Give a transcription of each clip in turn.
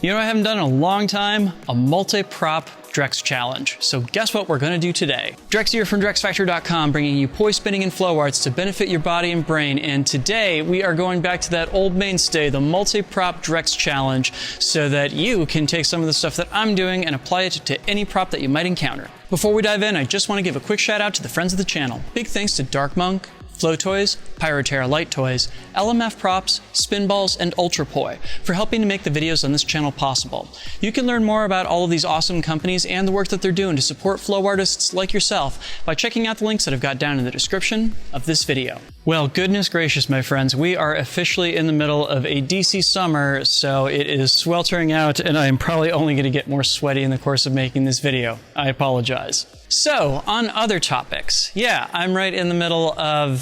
You know what I haven't done in a long time? A multi-prop Drex challenge. So guess what we're gonna do today? Drex here from DrexFactor.com, bringing you poi spinning and flow arts to benefit your body and brain. And today we are going back to that old mainstay, the multi-prop Drex challenge, so that you can take some of the stuff that I'm doing and apply it to any prop that you might encounter. Before we dive in, I just want to give a quick shout out to the friends of the channel. Big thanks to Dark Monk, Flow Toys, Pyroterra Light Toys, LMF Props, Spinballs, and Ultrapoi for helping to make the videos on this channel possible. You can learn more about all of these awesome companies and the work that they're doing to support flow artists like yourself by checking out the links that I've got down in the description of this video. Well, goodness gracious, my friends, we are officially in the middle of a DC summer, so it is sweltering out, and I am probably only going to get more sweaty in the course of making this video. I apologize. So, on other topics, yeah, I'm right in the middle of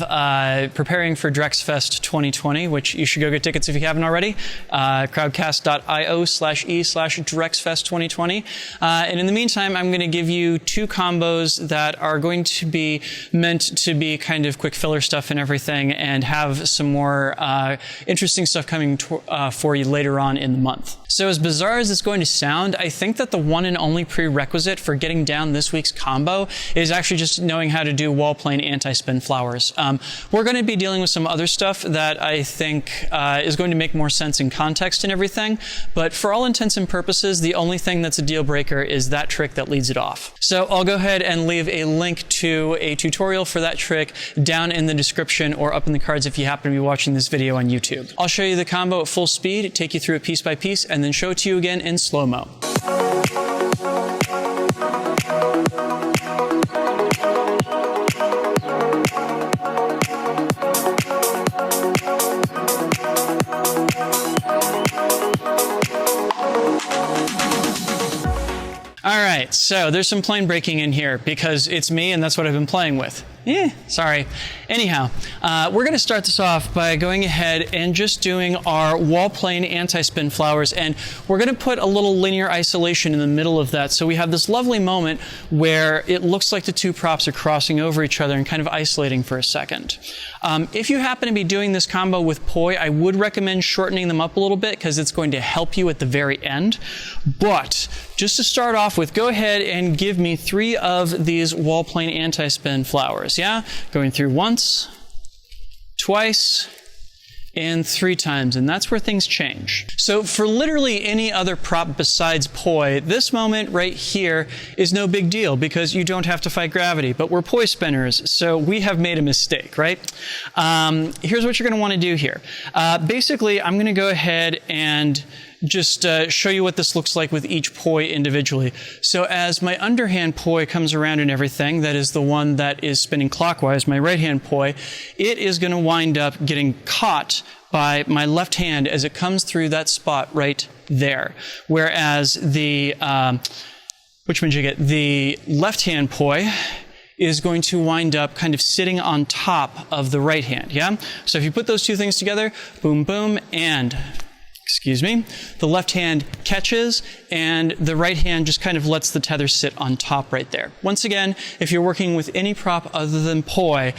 preparing for DrexFest 2020, which you should go get tickets if you haven't already. Crowdcast.io/e/DrexFest 2020. And in the meantime, I'm going to give you two combos that are going to be meant to be kind of quick filler stuff and everything, and have some more interesting stuff coming for you later on in the month. So as bizarre as it's going to sound, I think that the one and only prerequisite for getting down this week's combo is actually just knowing how to do wall plane anti-spin flowers. We're going to be dealing with some other stuff that I think is going to make more sense in context and everything, but for all intents and purposes, the only thing that's a deal breaker is that trick that leads it off. So I'll go ahead and leave a link to a tutorial for that trick down in the description or up in the cards if you happen to be watching this video on YouTube. I'll show you the combo at full speed, take you through it piece by piece, and then show it to you again in slow-mo. All right, so there's some plane breaking in here because it's me and that's what I've been playing with. Sorry. Anyhow, we're going to start this off by going ahead and just doing our wall plane anti-spin flowers, and we're going to put a little linear isolation in the middle of that, so we have this lovely moment where it looks like the two props are crossing over each other and kind of isolating for a second. If you happen to be doing this combo with poi, I would recommend shortening them up a little bit because it's going to help you at the very end. But just to start off with, go ahead and give me 3 of these wall plane anti-spin flowers. Yeah, going through once, twice, and 3 times, and that's where things change. So for literally any other prop besides poi, this moment right here is no big deal because you don't have to fight gravity, but we're poi spinners, so we have made a mistake, right? Here's what you're going to want to do here. Basically, I'm going to go ahead and just show you what this looks like with each poi individually. So as my underhand poi comes around and everything, that is the one that is spinning clockwise, my right hand poi, it is going to wind up getting caught by my left hand as it comes through that spot right there. Whereas the, the left hand poi is going to wind up kind of sitting on top of the right hand, yeah? So if you put those two things together, boom, boom, and the left hand catches and the right hand just kind of lets the tether sit on top right there. Once again, if you're working with any prop other than poi,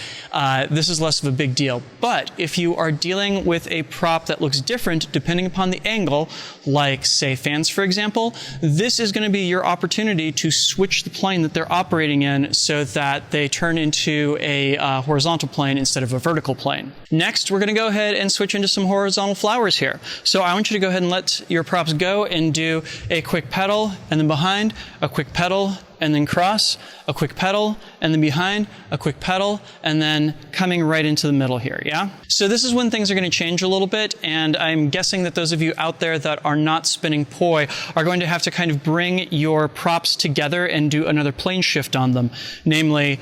this is less of a big deal. But if you are dealing with a prop that looks different depending upon the angle, like say fans for example, this is going to be your opportunity to switch the plane that they're operating in so that they turn into a horizontal plane instead of a vertical plane. Next, we're going to go ahead and switch into some horizontal flowers here. So I want you to go ahead and let your props go and do a quick pedal and then behind, a quick pedal and then cross, a quick pedal and then behind, a quick pedal, and then coming right into the middle here, yeah? So this is when things are going to change a little bit, and I'm guessing that those of you out there that are not spinning poi are going to have to kind of bring your props together and do another plane shift on them, namely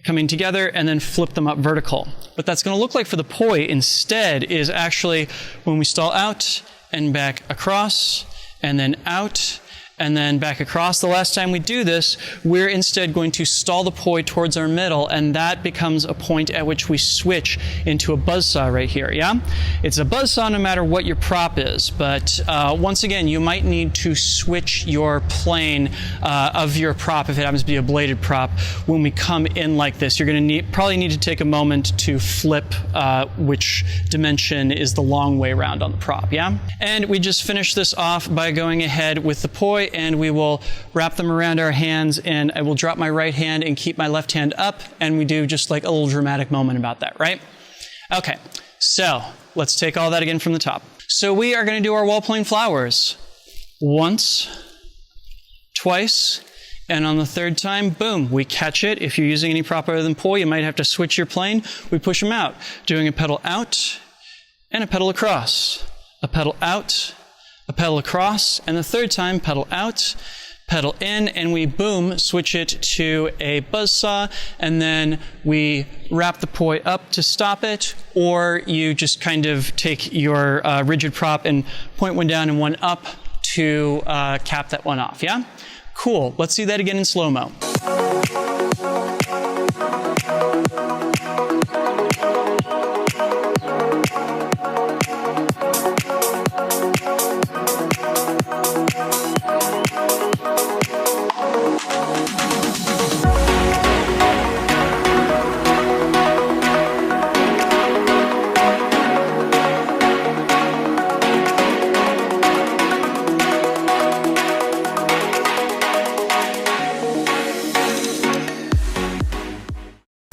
coming together and then flip them up vertical. What that's going to look like for the poi instead is actually when we stall out and back across and then out and then back across. The last time we do this, we're instead going to stall the poi towards our middle, and that becomes a point at which we switch into a buzzsaw right here, yeah? It's a buzzsaw no matter what your prop is, but once again, you might need to switch your plane of your prop if it happens to be a bladed prop when we come in like this. You're going to probably need to take a moment to flip which dimension is the long way around on the prop, yeah? And we just finish this off by going ahead with the poi, and we will wrap them around our hands, and I will drop my right hand and keep my left hand up, and we do just like a little dramatic moment about that, right? Okay, so let's take all that again from the top. So we are going to do our wall plane flowers. Once, twice, and on the third time, boom, we catch it. If you're using any prop other than poi, you might have to switch your plane. We push them out, doing a pedal out and a pedal across. A pedal out, a pedal across, and the third time, pedal out, pedal in, and we, boom, switch it to a buzzsaw, and then we wrap the poi up to stop it, or you just kind of take your rigid prop and point one down and one up to cap that one off, yeah? Cool, let's see that again in slow-mo.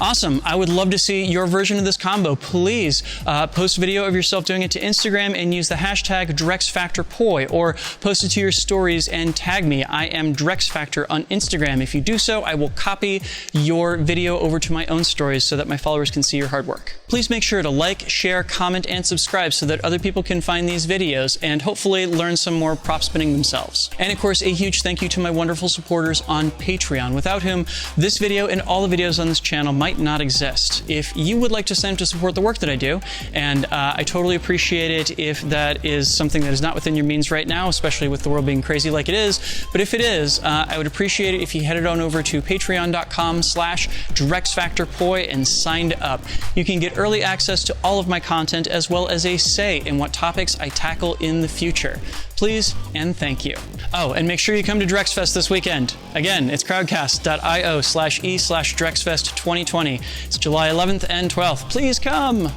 Awesome. I would love to see your version of this combo. Please post a video of yourself doing it to Instagram and use the hashtag DrexFactorPoi, or post it to your stories and tag me. I am DrexFactor on Instagram. If you do so, I will copy your video over to my own stories so that my followers can see your hard work. Please make sure to like, share, comment, and subscribe so that other people can find these videos and hopefully learn some more prop spinning themselves. And of course, a huge thank you to my wonderful supporters on Patreon, without whom this video and all the videos on this channel might not exist. If you would like to sign up to support the work that I do, and I totally appreciate it if that is something that is not within your means right now, especially with the world being crazy like it is, but if it is, I would appreciate it if you headed on over to patreon.com/DrexFactorPoi and signed up. You can get early access to all of my content, as well as a say in what topics I tackle in the future. Please and thank you. Oh, and make sure you come to DrexFest this weekend. Again, it's crowdcast.io/e/DrexFest 2020. It's July 11th and 12th. Please come.